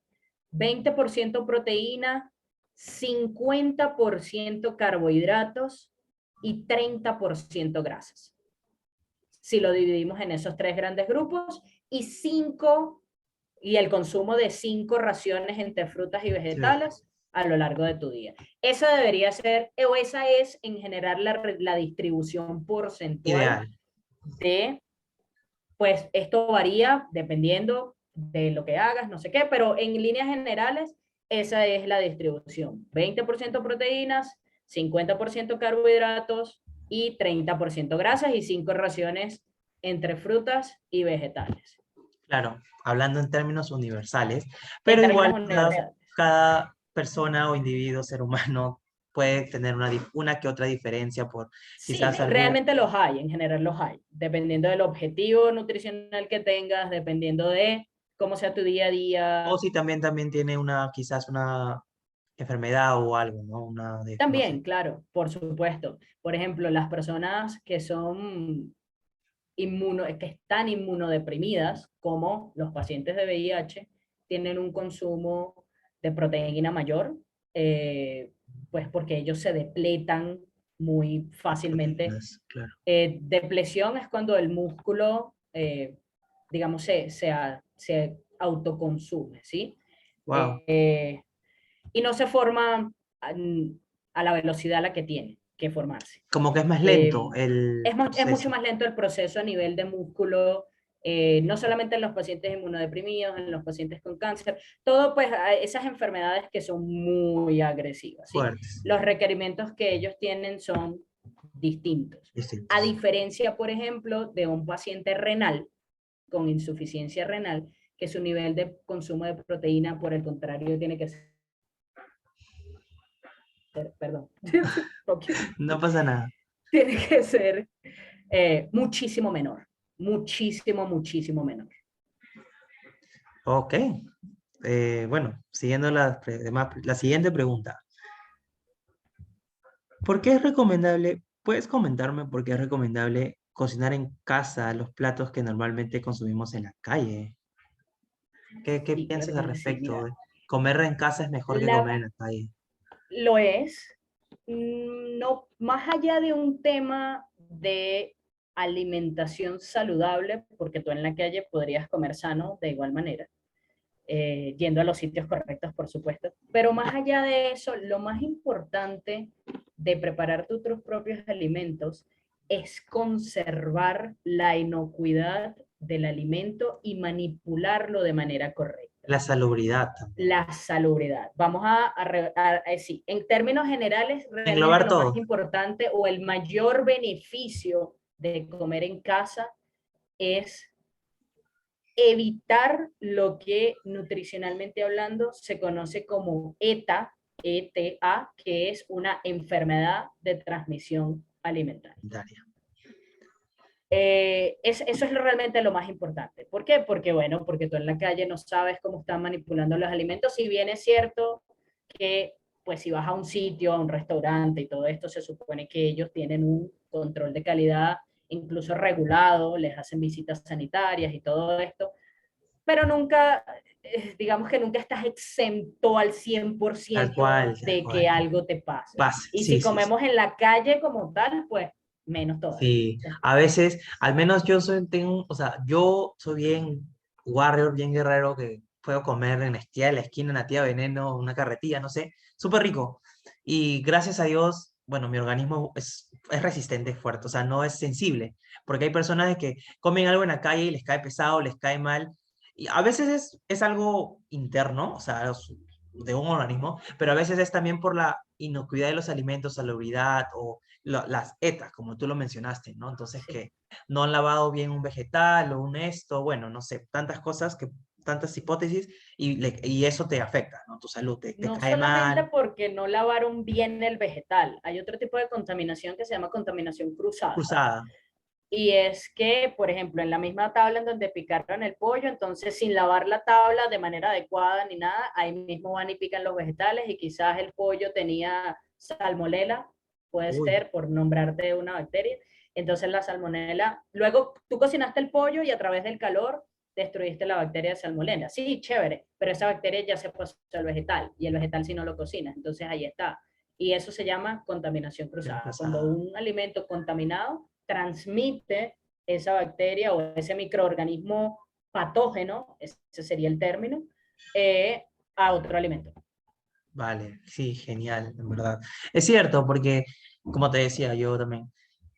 S2: 20% proteína, 50% carbohidratos y 30% grasas. Si lo dividimos en esos 3 grandes grupos, y el consumo de 5 raciones entre frutas y vegetales a lo largo de tu día. Esa debería ser, o esa es en general la distribución porcentual
S1: Ideal.
S2: de, pues esto varía dependiendo de lo que hagas, no sé qué, pero en líneas generales esa es la distribución. 20% proteínas, 50% carbohidratos y 30% grasas, y 5 raciones entre frutas y vegetales.
S1: Claro, hablando en términos universales,
S2: En
S1: pero
S2: términos
S1: igual cada,
S2: universales.
S1: cada persona o individuo, ser humano, puede tener una que otra diferencia por quizás
S2: Sí,
S1: algún,
S2: realmente los hay, en general los hay, dependiendo del objetivo nutricional que tengas, dependiendo de cómo sea tu día a
S1: o
S2: día.
S1: si también tiene quizás una enfermedad o algo, ¿no? No sé.
S2: También, claro, por supuesto. Por ejemplo, las personas que son que están inmunodeprimidas, como los pacientes de VIH, tienen un consumo de proteína mayor, pues porque ellos se depletan muy fácilmente.
S1: Claro.
S2: Depresión es cuando el músculo, digamos, se autoconsume, ¿sí?
S1: Wow.
S2: Y no se forma a la velocidad a la que tiene que formarse.
S1: Como que es más lento
S2: Eh,
S1: el
S2: es mucho
S1: proceso.
S2: más lento el proceso a nivel de músculo, no solamente en los pacientes inmunodeprimidos, en los pacientes con cáncer, todo pues esas enfermedades que son muy agresivas, ¿sí?
S1: Fuertes,
S2: Los requerimientos que ellos tienen son distintos. A
S1: distintos.
S2: diferencia, por ejemplo, de un paciente renal con insuficiencia renal, que su nivel de consumo de proteína, por el contrario, tiene que ser, perdón,
S1: No pasa nada.
S2: tiene que ser muchísimo menor, muchísimo, muchísimo menor.
S1: Ok. Bueno, siguiendo la siguiente pregunta. ¿Por qué es recomendable, puedes comentarme por qué es recomendable cocinar en casa los platos que normalmente consumimos en la calle? ¿Qué
S2: Sí, claro
S1: piensas al
S2: que sí.
S1: respecto?
S2: Mira,
S1: ¿Comer en casa es mejor que comer
S2: la,
S1: en la calle?
S2: lo es, no, más allá de un tema de alimentación saludable, porque tú en la calle podrías comer sano de igual manera, yendo a los sitios correctos, por supuesto. Pero más allá de eso, lo más importante de preparar tus propios alimentos es conservar la inocuidad del alimento y manipularlo de manera correcta.
S1: La salubridad también.
S2: La salubridad. Vamos sí, en términos generales, realmente
S1: Englobar
S2: lo más
S1: todo.
S2: importante o el mayor beneficio de comer en casa es evitar lo que nutricionalmente hablando se conoce como ETA, ETA, que es una enfermedad de transmisión alimentaria.
S1: Daria.
S2: Eso es realmente lo más importante. ¿Por qué? Porque, bueno, porque tú en la calle no sabes cómo están manipulando los alimentos. Si bien es cierto que, pues, si vas a un sitio, a un restaurante y todo esto, se supone que ellos tienen un control de calidad incluso regulado, les hacen visitas sanitarias y todo esto, pero nunca, digamos que nunca estás exento al
S1: Tal
S2: 100%
S1: cual, tal
S2: de
S1: cual.
S2: que algo te pase.
S1: Pase.
S2: Y
S1: Sí,
S2: si
S1: sí, sí.
S2: comemos en la calle como tal, pues menos todavía.
S1: Sí, a veces, al menos yo soy, tengo, o sea, yo soy bien warrior, bien guerrero, que puedo comer en la esquina, una tía veneno, una carretilla, no sé, súper rico. Y gracias a Dios, bueno, mi organismo es resistente, es fuerte, o sea, no es sensible, porque hay personas que comen algo en la calle y les cae pesado, les cae mal, y a veces es algo interno, o sea, de un organismo, pero a veces es también por la inocuidad de los alimentos, salubridad o las ETAs, como tú lo mencionaste, ¿no? Entonces,
S2: Sí.
S1: que no han lavado bien un vegetal o un esto, bueno, no sé, tantas cosas, tantas hipótesis, y eso te afecta, ¿no? Tu salud, te
S2: No
S1: cae
S2: solamente
S1: mal,
S2: porque no lavaron bien el vegetal, hay otro tipo de contaminación que se llama contaminación cruzada.
S1: cruzada.
S2: Y es que, por ejemplo, en la misma tabla en donde picaron el pollo, entonces sin lavar la tabla de manera adecuada ni nada, ahí mismo van y pican los vegetales y quizás el pollo tenía salmonela, puede
S1: Uy,
S2: ser por nombrarte una bacteria. Entonces la salmonela, luego tú cocinaste el pollo y a través del calor destruiste la bacteria de salmonela. Sí, chévere, pero esa bacteria ya se pasó al vegetal y el vegetal si no lo cocinas, entonces ahí está. Y eso se llama contaminación
S1: bien
S2: cruzada. Cuando
S1: cruzada.
S2: un alimento contaminado transmite esa bacteria o ese microorganismo patógeno, ese sería el término, a otro alimento.
S1: Vale, sí, genial, en verdad. Es cierto, porque, como te decía, yo también,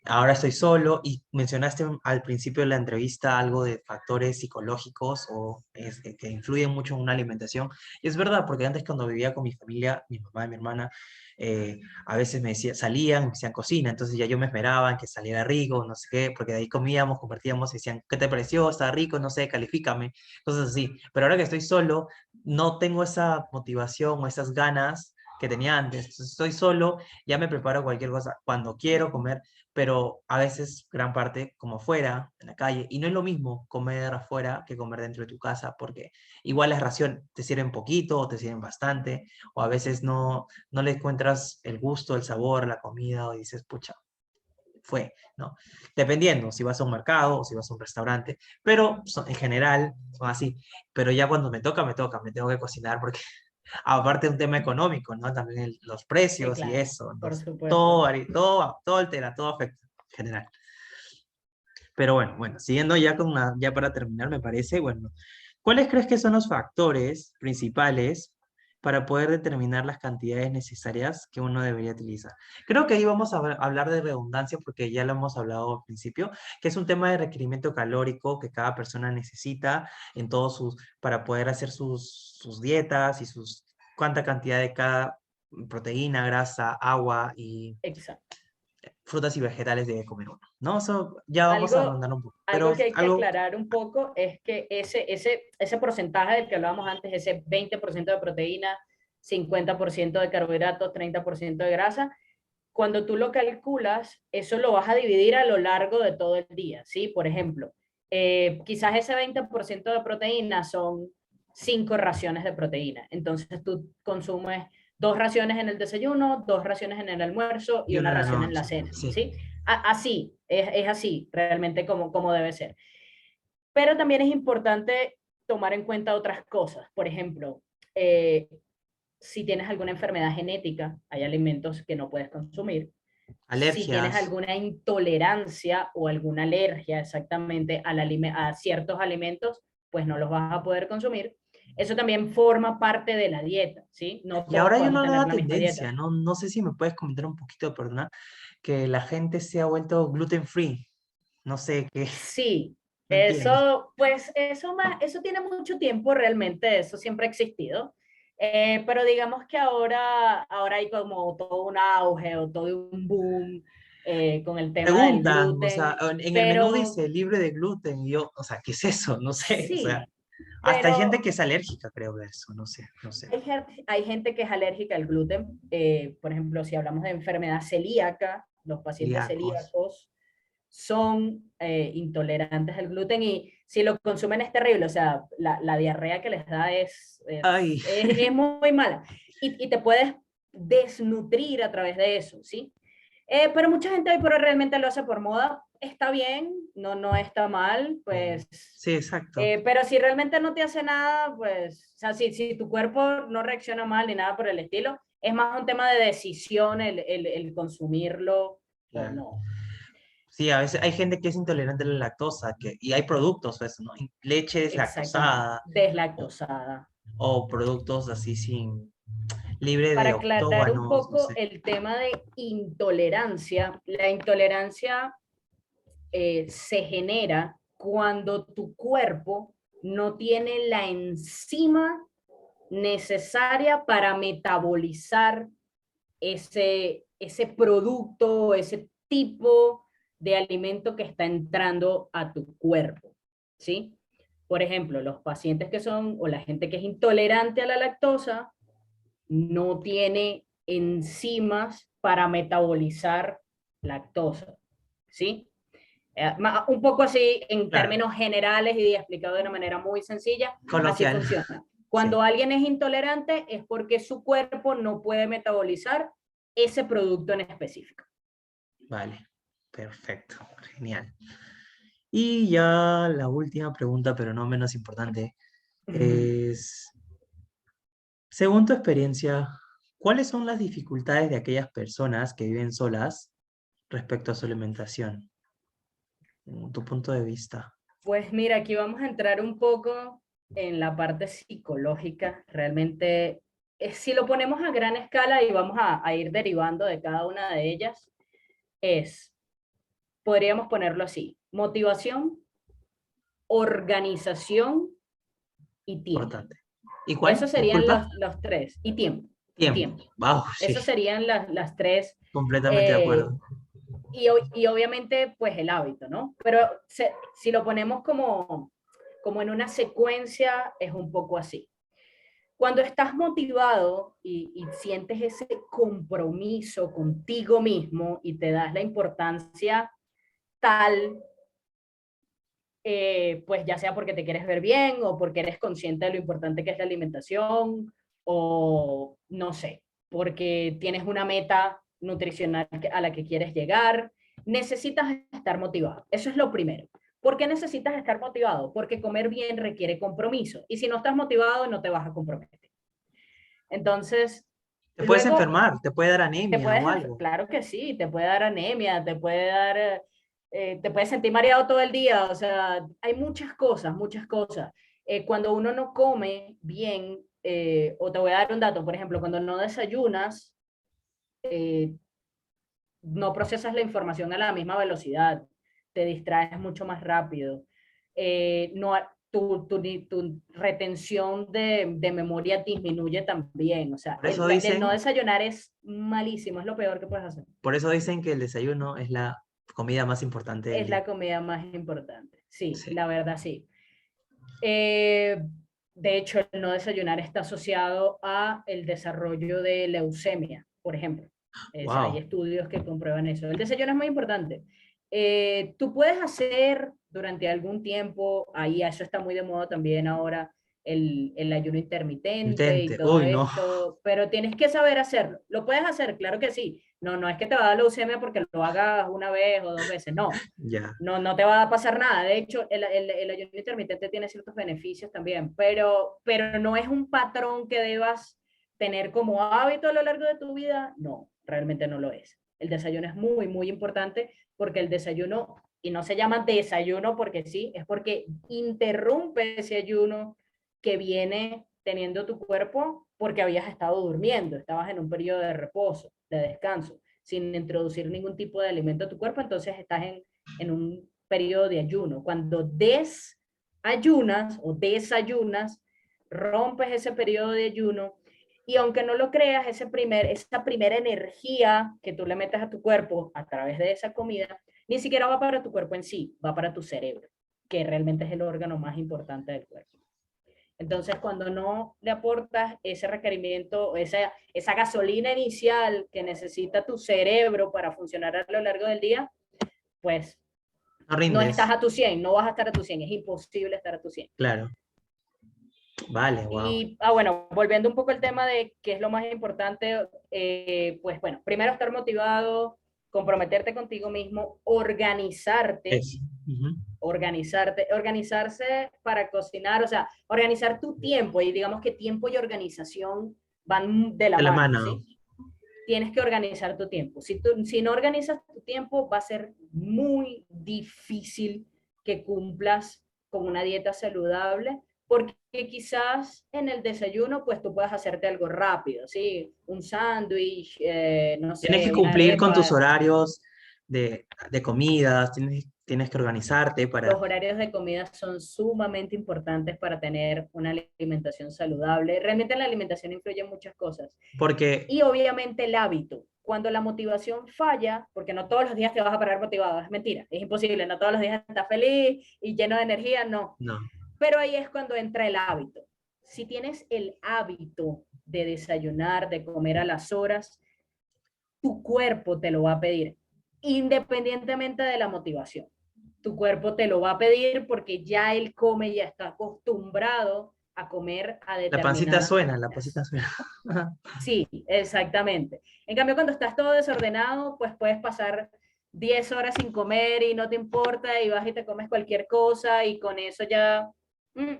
S1: ahora estoy solo y mencionaste al principio de la entrevista algo de factores psicológicos o que influyen mucho en una alimentación. Y es verdad, porque antes cuando vivía con mi familia, mi mamá y mi hermana, a veces me decían, salían, me decían cocina, entonces ya yo me esperaba en que saliera rico, no sé qué, porque de ahí comíamos, compartíamos y decían, ¿qué te pareció? ¿Está rico? No sé, califícame, cosas así. Pero ahora que estoy solo, no tengo esa motivación o esas ganas que tenía antes. Entonces, estoy solo, ya me preparo cualquier cosa cuando quiero comer, pero a veces gran parte como afuera, en la calle, y no es lo mismo comer afuera que comer dentro de tu casa, porque igual las raciones te sirven poquito o te sirven bastante, o a veces no le encuentras el gusto, el sabor a la comida, o dices, pucha, fue, ¿no? Dependiendo si vas a un mercado o si vas a un restaurante, pero en general son así. Pero ya cuando me toca, me tengo que cocinar porque Aparte de un tema económico, ¿no? También los
S2: Sí,
S1: precios y
S2: claro,
S1: eso.
S2: por
S1: Entonces,
S2: supuesto.
S1: todo altera, todo afecta en general. Pero bueno, siguiendo ya ya para terminar, me parece, bueno, ¿cuáles crees que son los factores principales para poder determinar las cantidades necesarias que uno debería utilizar? Creo que ahí vamos a hablar de redundancia porque ya lo hemos hablado al principio, que es un tema de requerimiento calórico que cada persona necesita en todos para poder hacer sus dietas y cuánta cantidad de cada proteína, grasa, agua y
S2: Exacto.
S1: frutas y vegetales debe comer uno, ¿no? Eso ya vamos a
S2: Algo,
S1: ahondar un poco, pero
S2: algo que hay que
S1: algo,
S2: aclarar un poco es que ese porcentaje del que hablábamos antes, ese 20% de proteína, 50% de carbohidratos, 30% de grasa, cuando tú lo calculas, eso lo vas a dividir a lo largo de todo el día, ¿sí? Por ejemplo, quizás ese 20% de proteína son 5 raciones de proteína. Entonces tú consumes 2 raciones en el desayuno, 2 raciones en el almuerzo y
S1: y una
S2: una
S1: en la
S2: ración en la
S1: noche,
S2: cena,
S1: sí.
S2: ¿sí? Así, es así realmente como debe ser. Pero también es importante tomar en cuenta otras cosas. Por ejemplo, eh, si tienes alguna enfermedad genética, hay alimentos que no puedes consumir. Si tienes
S1: Alergias.
S2: alguna intolerancia o alguna alergia exactamente a ciertos alimentos, pues no los vas a poder consumir. Eso también forma parte de la dieta, ¿sí? No
S1: Y
S2: todos
S1: ahora hay
S2: podemos
S1: una
S2: tener
S1: nueva
S2: la misma dieta.
S1: tendencia, ¿no? No sé si me puedes comentar un poquito, perdona, que la gente se ha vuelto gluten free. No sé qué,
S2: Sí,
S1: no entiendo.
S2: eso tiene mucho tiempo realmente, eso siempre ha existido. Pero digamos que ahora hay como todo un auge o todo un boom con el tema del
S1: Preguntan, o sea,
S2: gluten,
S1: en el menú
S2: pero
S1: dice libre de gluten, y yo, o sea, ¿qué es eso? No sé, o sea,
S2: sí,
S1: hasta hay gente
S2: pero
S1: que es alérgica, creo, de eso, no sé, no sé.
S2: hay gente que es alérgica al gluten. Por ejemplo, si hablamos de enfermedad celíaca, los pacientes
S1: Celíacos.
S2: celíacos son intolerantes al gluten y si lo consumen es terrible, o sea, la diarrea que les da
S1: Ay,
S2: es muy mala y te puedes desnutrir a través de eso, ¿sí? Pero mucha gente hoy por hoy realmente lo hace por moda, está bien, no está mal, pues,
S1: sí, exacto.
S2: pero si realmente no te hace nada, pues, o sea, si tu cuerpo no reacciona mal ni nada por el estilo, es más un tema de decisión el consumirlo o
S1: Claro.
S2: no.
S1: Sí, a veces hay gente que es intolerante a la lactosa, y hay productos, pues, ¿no? Leche
S2: Exactamente,
S1: deslactosada o,
S2: deslactosada.
S1: o productos así libre
S2: Para
S1: de
S2: aclarar un
S1: octóbanos, no
S2: poco
S1: sé.
S2: el tema de intolerancia, la intolerancia se genera cuando tu cuerpo no tiene la enzima necesaria para metabolizar ese producto, ese tipo de alimento que está entrando a tu cuerpo, ¿sí? Por ejemplo, los pacientes que son, o la gente que es intolerante a la lactosa, no tiene enzimas para metabolizar lactosa, ¿sí? Un poco así en
S1: Claro,
S2: términos generales y explicado de una manera muy sencilla, así
S1: coloquial.
S2: funciona.
S1: Sí,
S2: Cuando alguien es intolerante es porque su cuerpo no puede metabolizar ese producto en específico.
S1: vale, perfecto, genial. Y ya la última pregunta, pero no menos importante, es, según tu experiencia, ¿cuáles son las dificultades de aquellas personas que viven solas respecto a su alimentación? Tu punto de vista.
S2: Pues mira, aquí vamos a entrar un poco en la parte psicológica. Realmente, si lo ponemos a gran escala y vamos a ir derivando de cada una de ellas, es, podríamos ponerlo así, motivación, organización y tiempo.
S1: Importante. ¿Y cuál?
S2: Esos serían
S1: Disculpa.
S2: los tres. Y tiempo. Y
S1: Tiempo.
S2: tiempo.
S1: Wow, sí,
S2: Esas serían las tres.
S1: completamente de
S2: eh,
S1: acuerdo.
S2: y obviamente, pues el hábito, ¿no? Pero si lo ponemos como en una secuencia, es un poco así. Cuando estás motivado y sientes ese compromiso contigo mismo y te das la importancia tal, pues ya sea porque te quieres ver bien o porque eres consciente de lo importante que es la alimentación o no sé, porque tienes una meta nutricional a la que quieres llegar, necesitas estar motivado. Eso es lo primero. ¿Por qué necesitas estar motivado? Porque comer bien requiere compromiso y si no estás motivado no te vas a comprometer. Entonces,
S1: Te puedes
S2: luego
S1: enfermar, te puede dar
S2: te
S1: anemia
S2: puedes,
S1: o algo.
S2: claro que sí, te puede dar anemia, te puede dar, te puedes sentir mareado todo el día, o sea, hay muchas cosas, muchas cosas. Cuando uno no come bien, o te voy a dar un dato, por ejemplo, cuando no desayunas, eh, no procesas la información a la misma velocidad, te distraes mucho más rápido, no, tu retención de memoria disminuye también, o sea,
S1: Por eso
S2: el no
S1: dicen,
S2: desayunar es malísimo, es lo peor que puedes hacer.
S1: por eso dicen que el desayuno es la comida más importante del
S2: Es
S1: día.
S2: la comida más importante, sí,
S1: Sí.
S2: la verdad sí. Eh, de hecho, el no desayunar está asociado a el desarrollo de leucemia, por ejemplo. O sea, hay
S1: Wow.
S2: estudios que comprueban eso. El desayuno es muy importante. Tú puedes hacer durante algún tiempo, ahí eso está muy de moda también ahora, el ayuno intermitente y
S1: Intente.
S2: todo
S1: Uy, no.
S2: esto, pero tienes que saber hacerlo. ¿Lo puedes hacer? Claro que sí. No, no es que te va a dar leucemia porque lo hagas una vez o dos veces, no.
S1: Ya.
S2: No, no te va a pasar nada. De hecho, el ayuno intermitente tiene ciertos beneficios también, pero no es un patrón que debas tener como hábito a lo largo de tu vida. No, realmente no lo es. El desayuno es muy, muy importante porque el desayuno, y no se llama desayuno porque sí, es porque interrumpe ese ayuno que viene teniendo tu cuerpo porque habías estado durmiendo, estabas en un periodo de reposo, de descanso, sin introducir ningún tipo de alimento a tu cuerpo, entonces estás en un periodo de ayuno. Cuando desayunas o desayunas, rompes ese periodo de ayuno y aunque no lo creas, esa primera energía que tú le metes a tu cuerpo a través de esa comida, ni siquiera va para tu cuerpo en sí, va para tu cerebro, que realmente es el órgano más importante del cuerpo. Entonces, cuando no le aportas ese requerimiento, esa gasolina inicial que necesita tu cerebro para funcionar a lo largo del día, pues
S1: No
S2: no estás
S1: rindes.
S2: a tu 100, no vas a estar a tu 100, es imposible estar a tu 100.
S1: Claro. Vale, wow.
S2: Y, bueno, volviendo un poco al tema de qué es lo más importante, pues bueno, primero estar motivado, comprometerte contigo mismo, organizarte,
S1: Eso. Ujú.
S2: organizarse para cocinar, o sea, organizar tu tiempo, y digamos que tiempo y organización van de la
S1: De la
S2: mano,
S1: mano.
S2: ¿sí? Tienes que organizar tu tiempo. Si no organizas tu tiempo, va a ser muy difícil que cumplas con una dieta saludable, porque quizás en el desayuno, pues tú puedas hacerte algo rápido, ¿sí? Un sándwich, no
S1: Tienes que
S2: sé, una
S1: cumplir con tus
S2: arepa.
S1: horarios de comidas, tienes que organizarte para...
S2: Los horarios de comida son sumamente importantes para tener una alimentación saludable. Realmente la alimentación influye en muchas cosas.
S1: Porque,
S2: Y obviamente el hábito. Cuando la motivación falla, porque no todos los días te vas a parar motivado, es mentira, es imposible, no todos los días estás feliz y lleno de energía, no.
S1: no.
S2: Pero ahí es cuando entra el hábito. Si tienes el hábito de desayunar, de comer a las horas, tu cuerpo te lo va a pedir, independientemente de la motivación. Tu cuerpo te lo va a pedir porque ya él come, ya está acostumbrado a comer a determinadas
S1: La
S2: horas.
S1: pancita suena.
S2: Sí, exactamente. En cambio, cuando estás todo desordenado, pues puedes pasar 10 horas sin comer y no te importa y vas y te comes cualquier cosa y con eso ya, mm,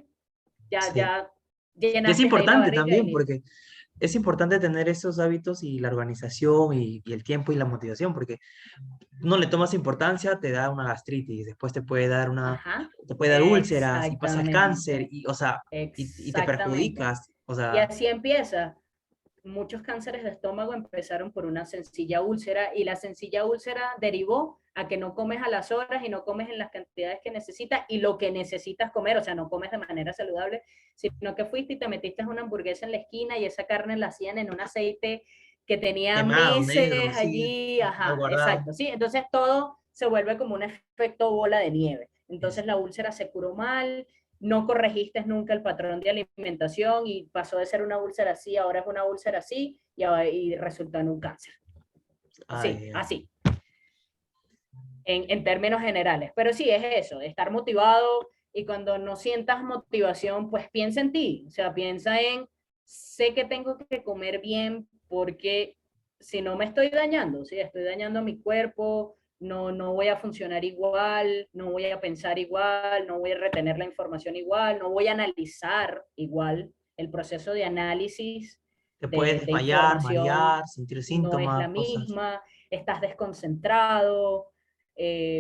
S1: Sí.
S2: ya
S1: Y es
S2: llenaste ahí la
S1: importante
S2: barriga y
S1: también
S2: listo.
S1: porque es importante tener esos hábitos y la organización y el tiempo y la motivación porque no le tomas importancia, te da una gastritis, después
S2: Ajá,
S1: te puede dar úlceras y pasas cáncer
S2: exactamente,
S1: y, o sea, y te
S2: exactamente.
S1: perjudicas, o
S2: Y
S1: sea,
S2: así empieza. Muchos cánceres de estómago empezaron por una sencilla úlcera y la sencilla úlcera derivó a que no comes a las horas y no comes en las cantidades que necesitas y lo que necesitas comer, o sea, no comes de manera saludable, sino que fuiste y te metiste una hamburguesa en la esquina y esa carne la hacían en un aceite que tenía
S1: quemado, negro,
S2: meses
S1: sí,
S2: allí,
S1: mal
S2: ajá,
S1: guardado.
S2: exacto, sí, entonces todo se vuelve como un efecto bola de nieve.
S1: Es-
S2: Entonces la úlcera se curó mal, no corregiste nunca el patrón de alimentación y pasó de ser una úlcera así, ahora es una úlcera así y resultó en un cáncer. Sí,
S1: Ay, ay.
S2: así, en términos generales. Pero sí, es eso, estar motivado y cuando no sientas motivación, pues piensa en ti, o sea, piensa en, sé que tengo que comer bien porque si no me estoy dañando, ¿sí? Estoy dañando a mi cuerpo, no, no voy a funcionar igual, no voy a pensar igual, no voy a retener la información igual, no voy a analizar igual. El proceso de análisis
S1: Te puedes
S2: de
S1: desmayar,
S2: información
S1: marear, sentir
S2: no es
S1: síntomas,
S2: la
S1: cosas.
S2: misma, estás desconcentrado,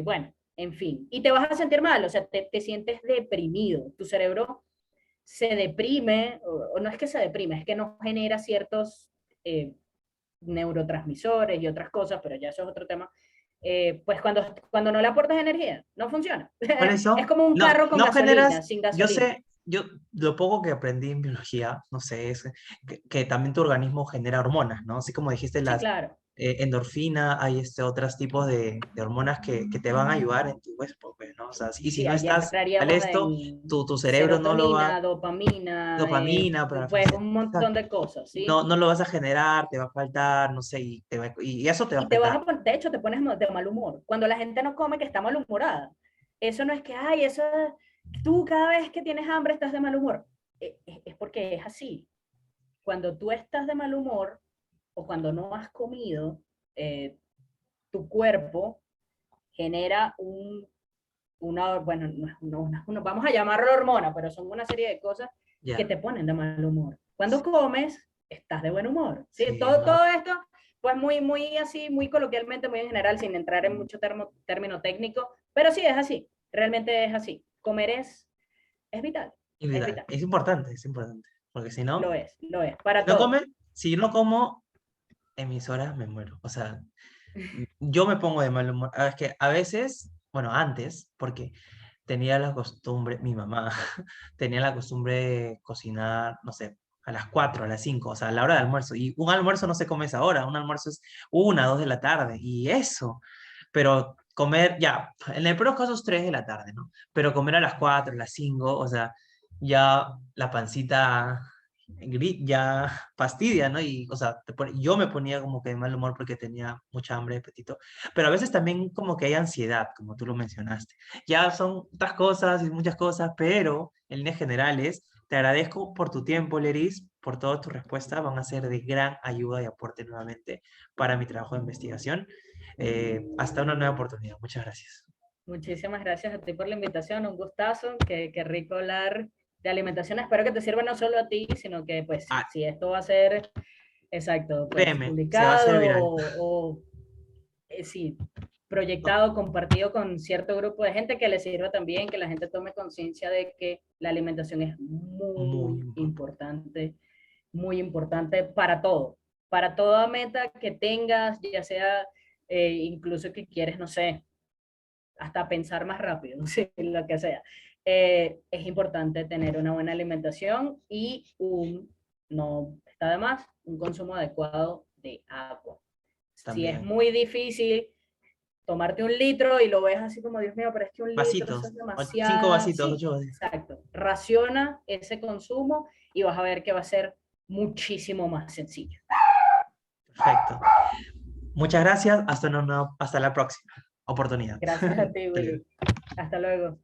S2: bueno, en fin, y te vas a sentir mal, o sea, te sientes deprimido, tu cerebro se deprime, o no es que se deprime, es que no genera ciertos eh, neurotransmisores y otras cosas, pero ya eso es otro tema. Pues cuando no le aportas energía, no funciona.
S1: Por
S2: Es
S1: eso,
S2: como un
S1: no,
S2: carro con
S1: no
S2: gasolina,
S1: generas,
S2: sin
S1: yo
S2: gasolina.
S1: sé, yo lo poco que aprendí en biología, no sé, es que también tu organismo genera hormonas, ¿no? Así como dijiste,
S2: Sí,
S1: las
S2: claro.
S1: endorfina, hay otros tipos de hormonas que te van a ayudar en tu cuerpo, pues, ¿no? O sea, y si
S2: Sí,
S1: no
S2: allá
S1: estás al
S2: entraríamos
S1: esto,
S2: en
S1: tu cerebro no lo va,
S2: serotonina, dopamina,
S1: dopamina para la
S2: pues
S1: felicidad,
S2: un montón
S1: exacto.
S2: de cosas, ¿sí?
S1: No, no lo vas a generar, te va a faltar, no sé, y eso te va a
S2: Y te vas
S1: afectar.
S2: a poner, de hecho, te pones de mal humor. Cuando la gente no come, que está malhumorada. Eso no es que, ay, eso, tú cada vez que tienes hambre estás de mal humor. Es porque es así. Cuando tú estás de mal humor o cuando no has comido, eh, tu cuerpo genera bueno, vamos a llamarlo hormona, pero son una serie de cosas que
S1: Ya,
S2: te ponen de mal humor. Cuando comes, estás de buen humor. ¿Sí?
S1: sí, es verdad.
S2: Todo esto, pues muy así, muy coloquialmente, muy en general, sin entrar en mucho término técnico, pero sí es así, realmente es así. Comer es vital,
S1: Es
S2: es
S1: vital,
S2: vital.
S1: es importante, porque
S2: Lo es,
S1: si
S2: para
S1: no
S2: todo.
S1: come, si yo no como, en mis horas me muero. O sea, yo me pongo de mal humor. Es que a veces, bueno, antes, porque tenía la costumbre, mi mamá tenía la costumbre de cocinar, no sé, a las 4 a las 5 o sea, a la hora de almuerzo. Y un almuerzo no se come a esa hora, un almuerzo es 1, 2 de la tarde, y eso. Pero comer, ya, en el peor de los casos 3 de la tarde, ¿no? Pero comer a las 4 a las 5 o sea, ya la pancita ya fastidia, ¿no? Y, o sea, yo me ponía como que de mal humor porque tenía mucha hambre de apetito, pero a veces también como que hay ansiedad, como tú lo mencionaste. Ya son otras cosas y muchas cosas, pero en líneas generales, te agradezco por tu tiempo, Leris, por todas tus respuestas, van a ser de gran ayuda y aporte nuevamente para mi trabajo de investigación. Hasta una nueva oportunidad. Muchas gracias.
S2: Muchísimas gracias a ti por la invitación, un gustazo, qué rico hablar de alimentación. Espero que te sirva no solo a ti, sino que pues
S1: Ah,
S2: si esto va a ser, exacto, pues
S1: créeme, se va a hacer
S2: publicado
S1: viral.
S2: sí, proyectado, compartido con cierto grupo de gente que le sirva también, que la gente tome conciencia de que la alimentación es
S1: Muy importante.
S2: muy importante para toda meta que tengas, ya sea incluso que quieres, no sé, hasta pensar más rápido, sí, lo que sea. Es importante tener una buena alimentación y no está de más, un consumo adecuado de agua. Si es
S1: También.
S2: muy difícil tomarte 1 litro y lo ves así como, Dios mío, pero es que 1 litro, eso
S1: Vasitos,
S2: es
S1: 5
S2: demasiado.
S1: vasitos,
S2: Sí,
S1: 8 vasitos.
S2: exacto. Raciona ese consumo y vas a ver que va a ser muchísimo más sencillo.
S1: Perfecto. Muchas gracias. Hasta la próxima oportunidad.
S2: Gracias a ti,
S1: Hasta luego.
S2: Willy. Hasta luego.